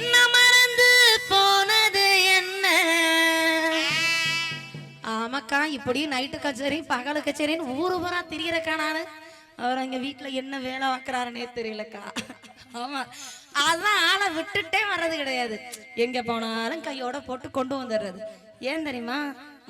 என்ன மறந்து போனது என்ன? ஆமாக்கா, இப்படி நைட்டு கச்சேரி பகலு கச்சேரின்னு ஊரு பூரா திரியறக்கா. நானு அவர் அங்க வீட்டுல என்ன வேலை வைக்கிறாருன்னே தெரியலக்கா. ஆமா, அதான் ஆளை விட்டுட்டே வர்றது கிடையாது. எங்க போனாலும் கையோட போட்டு கொண்டு வந்துடுறது. ஏன் தெரியுமா?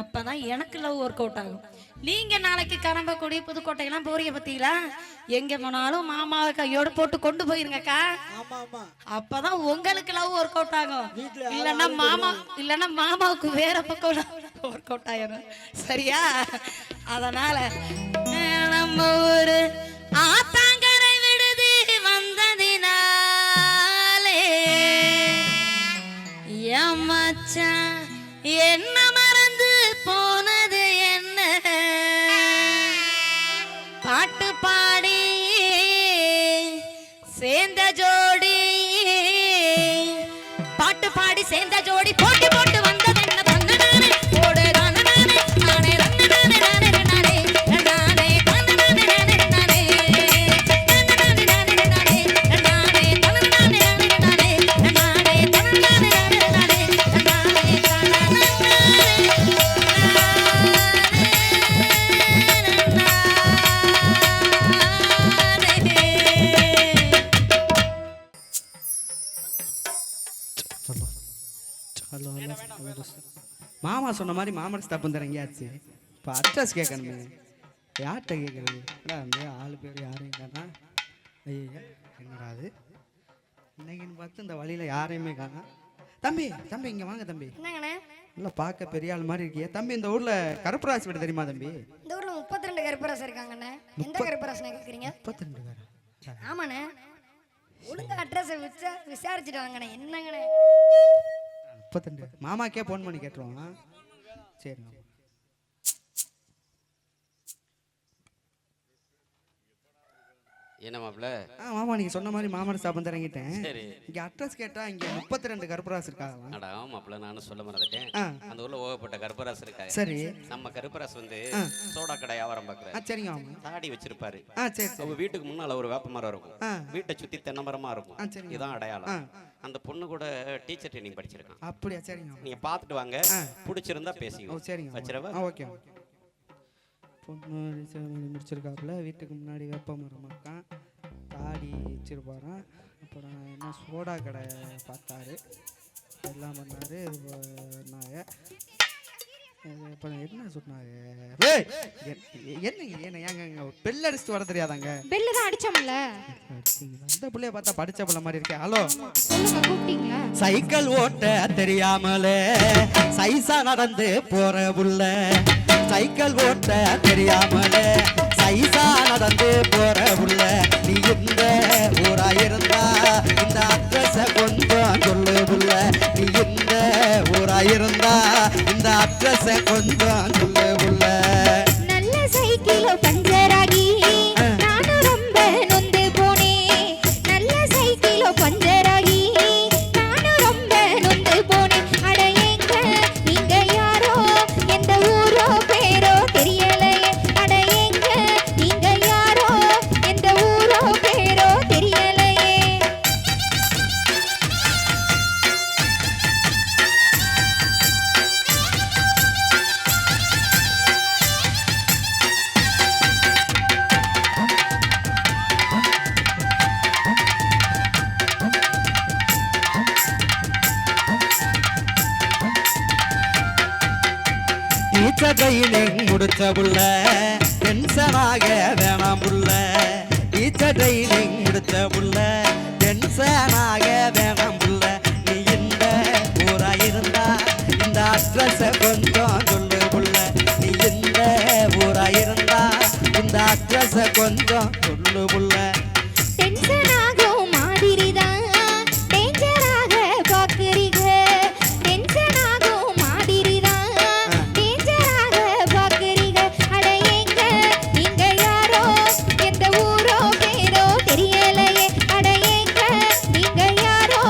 அப்பதான் எனக்கு லவ் ஒர்க் அவுட் ஆகும். நீங்க நாளைக்கு கரம்பக்குடி புதுக்கோட்டையெல்லாம் போறீங்க பத்தீங்களா? எங்க போனாலும் மாமாவை கையோட போட்டு கொண்டு போயிருங்கக்கா. அப்பதான் உங்களுக்கு லவ் ஒர்க் அவுட் ஆகும். இல்லன்னா மாமாவுக்கு வேற பக்கம் ஒர்க் அவுட் ஆயிரும். சரியா? அதனால நம்ம ஒரு ஆத்தாங்கரை விடுதி வந்ததினாலே என் மச்சான் என்ன மறந்து போனது என்ன? பாட்டு பாடி சேர்ந்த ஜோடி, பாட்டு பாடி சேர்ந்த ஜோடி போட்டி போட்டு வந்தது என்ன? தந்து நானே போடு நானே நானே நானே நானே நானே நானே நானே நானே தந்து நானே நானே நானே தந்து நானே நானே நானே நானே தந்து நானே நானே நானே நானே தந்து நானே நானே நானே மாமா சொன்ன மாதிரி மாமனுக்கு தப்பு தரங்கியாச்சு. இப்போ அட்ரஸ் கேட்கணுமே, யார்கிட்ட கேட்கறது? அந்த ஆளு பேர் யாரையும் காணா. ஐயா, என்னடா அது இன்னைக்குன்னு பார்த்து இந்த வழியில் யாரையுமே காணா. தம்பி தம்பி இங்கே வாங்க தம்பி. என்னங்கண்ணே? இல்லை, பார்க்க பெரிய ஆள் மாதிரி இருக்கியே தம்பி. இந்த ஊரில் கருப்பராசி வீடு தெரியுமா தம்பி? இந்த ஊரில் 32 கருப்பராசு இருக்காங்கண்ணே. எந்த கருப்பராசு கேட்குறீங்க? 32 பேரா? ஆமாண்ணே. ஒழுங்கா அட்ரஸை விசாரிச்சுட்டு வாங்கண்ணே. என்னங்கண்ணே? 32. மாமாக்கே ஃபோன் பண்ணி கேட்டுருவோம். சரி. என்ன மாப்பிள்ள? மாமா நீங்க சொன்ன மாதிரி மாமன் ஸ்டாப் இறங்கிட்டேன். சரி, இங்க அட்ரஸ் கேட்டா இங்க 32 கருப்பராசு இருக்காங்க. அட மாப்பிள்ள, நானும் சொல்ல மறந்துட்டேன். அந்த ஊர்ல ஓகப்பட்ட கருப்பராசு இருக்காங்க. சரி, நம்ம கருப்பராசு வந்து சோடா கடை வியாபாரம் பார்க்கறாரு. சரிங்க மாமா. தாடி வச்சிருப்பாரு. சரி. அவங்க வீட்டுக்கு முன்னால ஒரு வேப்ப மரம் இருக்கும். வீட்டை சுத்தி தென்னை மரமா இருக்கும். இதான் அடையாளம். அந்த பொண்ணு கூட டீச்சர் ட்ரைனிங் படிச்சிருக்கான். அப்படியா? சரிங்க. நீங்க பாத்துட்டு வாங்க, பிடிச்சிருந்தா பேசிங்க. சரிங்க, வச்சிரவா? ஓகே. பொண்ணு முடிச்சிருக்காப்புல, வீட்டுக்கு முன்னாடி வேப்ப மரம் இருக்கான், தாடி வச்சிருப்பாரான். அப்புறம் என்ன சோடா கடை பார்த்தாரு, எல்லாம் பண்ணாரு. அப்புறம் என்ன சொன்னாங்க? என்ன ஏங்க பெல் அடிச்சுட்டு வர தெரியாதாங்க? பெல்லு தான் அடிச்சோம்ல. அந்த பிள்ளைய பார்த்தா படிச்ச பிள்ளை மாதிரி இருக்கேன். ஹலோ, கூப்பிட்டீங்களா? சைக்கிள் ஓட்ட தெரியாமலே சைசா நடந்து போற புள்ள, சைக்கிள் ஓட்ட தெரியாமலே சைசா நடந்து போற புள்ள, நீ இந்த ஊரா இருந்தா இந்த அட்ரஸ கொஞ்சம் சொல்லு புள்ள, நீ இந்த ஊரா இருந்தா இந்த அட்ரஸ கொஞ்சம் சொல்லு புள்ள. நல்ல சைக்கிள் பஞ்சராகி நானும் ரொம்ப நொந்து போனேன். நல்ல சைக்கிள் பஞ்சராகி நானும் ரொம்ப நொந்து போனேன். அட எங்க நீங்க யாரோ, எந்த ஊரோ பேரோ தெரியலையே. அட எங்க நீங்க யாரோ, எந்த ஊரோ பேரோ தெரியலையே. ட்ரைனிங் முடிச்ச புள்ள டென்ஷனாக வேணாம் புள்ள, ட்ரைனிங் முடிச்ச புள்ள டென்ஷனாக வேணாம் புள்ள, நீ இந்த ஊரா இருந்தா இந்த அட்ரஸ கொஞ்சம் சொல்லு புள்ள, நீ இந்த ஊரா இருந்தா இந்த அட்ரஸ கொஞ்சம் சொல்லு புள்ள. டென்ஷனாகும் மாதிரிதான் டேஞ்சராக பாக்குறீங்க. டென்ஷனாகும் மாதிரிதான் டேஞ்சராக பாக்குறீங்க. அட எங்க நீங்க யாரோ, எந்த ஊரோ பேரோ தெரியலையே. அட எங்க நீங்க யாரோ,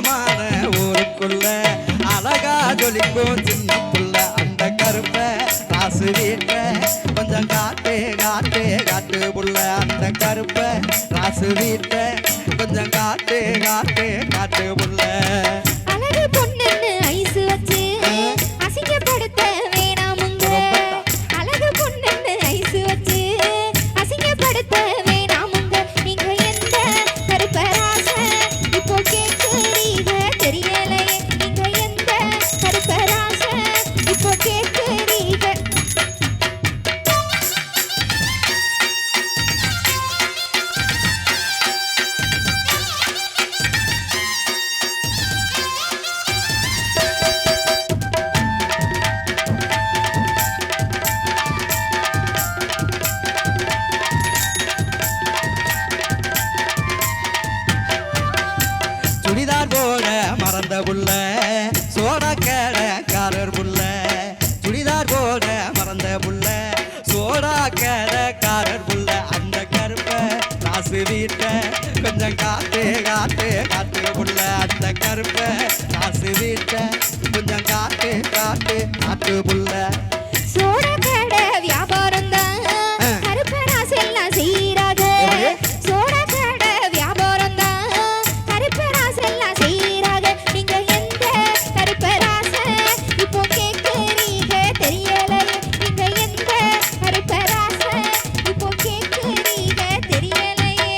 அற்புதமான ஊருக்குள்ள அழகா ஜொலிக்கும் சின்ன புள்ள அந்த கருப்ப ராசு வீட்ட கொஞ்சம் காட்டு காட்டு காட்டு புள்ள அந்த கருப்ப ராசு வீட்ட கொஞ்சம் காட்டு காட்டு காட்டு புள்ள அழகு பொண்ணுன்னு ஐஸ் வச்சு அசிங்கப்படுத்த வேணாமுங்க அழகு பொண்ணுன்னு ஐஸ் வச்சு அசிங்கப்படுத்த வேணாமுங்க நீங்க எந்த கருப்பராச இப்போ கேக்குறீங்க தெரியலையே நீங்க எந்த கருப்பராச இப்போ கேக்குறீங்க சுடிதார் போட மறந்த புள்ள சோடா கடைக்காரர் புள்ள சுடிதார் போட மறந்த புள்ள சோடா கடைக்காரர் புள்ள அந்த கருப்ப ராசு வீட்ட கொஞ்சம் காட்டு காட்டு காட்டு புள்ள அந்த கருப்ப ராசு வீட்ட கொஞ்சம் காட்டு காட்டு காட்டு புள்ள சோடா கடை வியாபாரம் தான் கருப்பராச எல்லாம் செய்யறாங்க சோடா கடை வியாபாரம் தான் கருப்பராச எல்லாம் செய்யறாங்க நீங்க எந்த கருப்பராச இப்போ கேக்குறீங்க தெரியலையே நீங்க எந்த கருப்பராச இப்போ கேக்குறீங்க தெரியலையே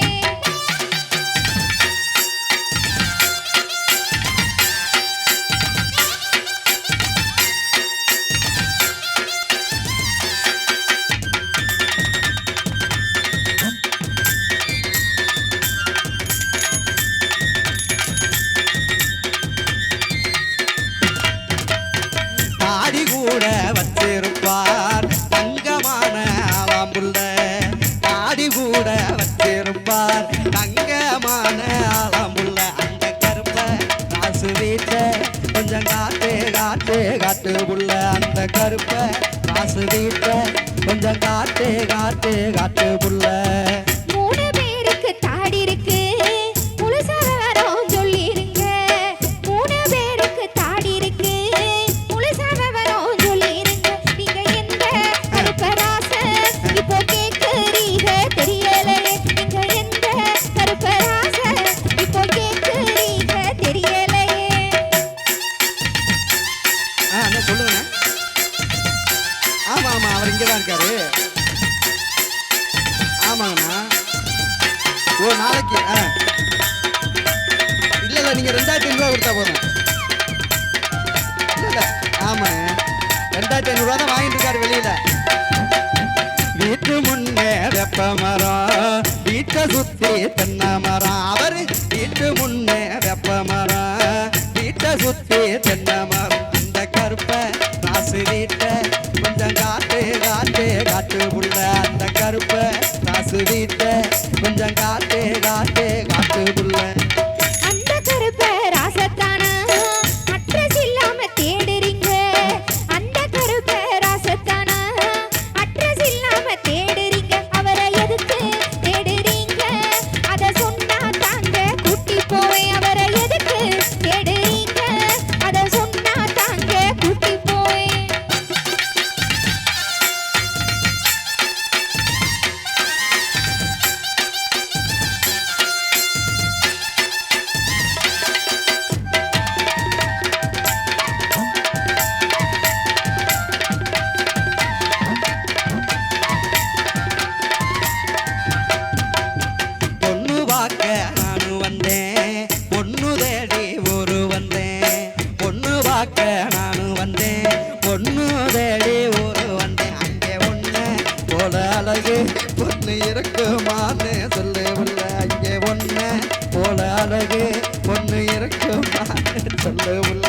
தாடி கூட வச்சிருப்பார் தங்கமான ஆலாம்புள்ள தாடி கூட வச்சிருப்பார் தங்கமான ஆலாம்புள்ள அந்த கருப்ப ராசு வீட்ட கொஞ்சம் காட்டு காட்டு காட்டு புள்ள அந்த கருப்ப ராசு வீட்ட கொஞ்சம் காட்டு காட்டு காட்டு புள்ள 3 பேருக்கு தாடி இருக்கு முழுசா விவரம் சொல்லிருங்க 3 பேருக்கு தாடி இருக்கு முழுசா விவரம் சொல்லிருங்க நீங்க எந்த கருப்பராச இப்போ கேக்குறீங்க தெரியலையே நீங்க எந்த கருப்பராச இப்போ கேக்குறீங்க தெரியலையே அண்ணா சொல்லுங்கண்ணா ஆமா ஆமா அவர் இங்கே தான் இருக்காரு ஆமாங்கண்ணா ஒரு நாளைக்கு இல்ல இல்ல நீங்க 2500 கொடுத்தா போதும் இல்ல இல்ல ஆமாண்ணே 2500 தான் வாங்கிட்டு இருக்காரு வெளியில வீட்டு முன்னே வெப்ப மரம் வீட்டை சுத்தி தென்னை மரம் அவரு வீட்டு முன்னே வெப்ப மரம் வீட்டை சுத்தி தென்னை மரம் அந்த கருப்ப ராசு வீட்ட கொஞ்சம் காட்டு காட்டு காட்டு புள்ள அந்த கருப்ப ராசு வீட்ட கொஞ்சம் காட்டு காட்டு காட்டு புள்ள அந்த கருப்பராசத்தான அட்ரஸ் இல்லாம தேடுறீங்க அந்த கருப்பராசத்தான அட்ரஸ் இல்லாம தேடுறீங்க அவரை எதுக்கு தேடுறீங்க அத சொன்னா தாங்க கூட்டி போவேன் அவரை எதுக்கு தேடுறீங்க அத சொன்னா தாங்க கூட்டி போவேன் பொண்ணு பார்க்க நானும் வந்தேன் பொண்ணு தேடி ஊரு வந்தேன் பொண்ணு பார்க்க நானும் வந்தேன் பொண்ணு தேடி ஊரு வந்தேன் அங்கே ஒண்ணு போல அழகு பொண்ணு இருக்குமான்னு சொல்லு உள்ள அங்கே ஒண்ணு போல அழகு பொண்ணு இருக்குமான்னு சொல்லு உள்ள